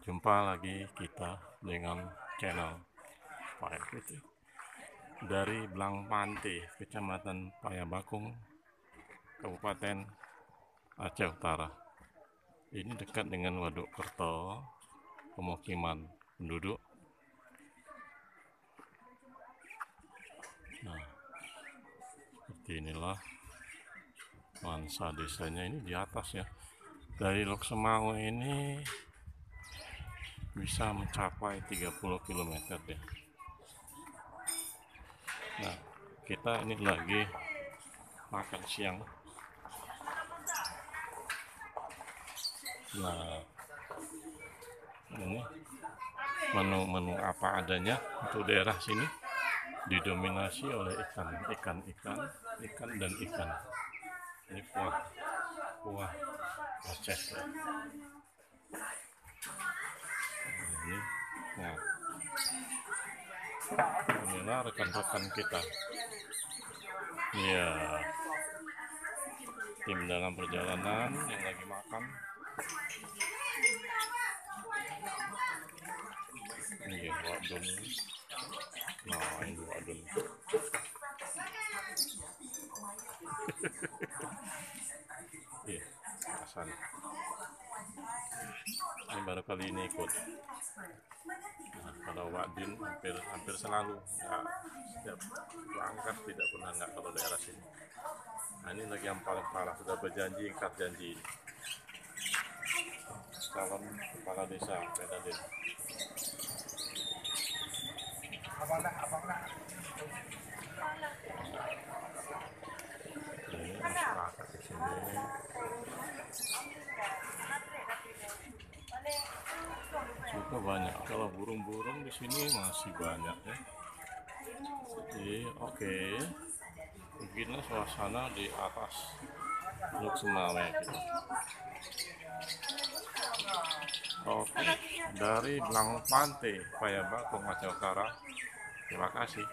Jumpa lagi kita dengan channel Pak Putih dari Blangpante, Kecamatan Payabakung, Kabupaten Aceh Utara. Ini dekat dengan Waduk Kerto, pemukiman penduduk. Nah, seperti inilah nuansa desanya. Ini di atas ya. Dari Lok Semau ini bisa mencapai 30 km ya. Nah, kita ini lagi makan siang. Nah, ini menu-menu apa adanya untuk daerah sini didominasi oleh ikan dan ikan. Ini kuah Aceh ya. Ini, nah, inilah rekan-rekan kita. Ya, tim dalam perjalanan yang lagi makan. Ini wadon. Nah, ini wadon. Iya, Hasan. Ini baru kali ini ikut. Nah, kalau wadin hampir selalu, nggak setiap berangkat tidak pernah nggak kalau daerah sini. Nah, ini lagi yang paling parah, sudah berjanji ingkar janji. Calon kepala desa Medan. Ini masyarakat di sini juga banyak. Kalau burung-burung di sini masih banyak ya. Jadi oke. Beginilah suasana di atas Lok Semau gitu. Oke, dari Blangpante, Payabakung, Aceh Utara. Terima kasih.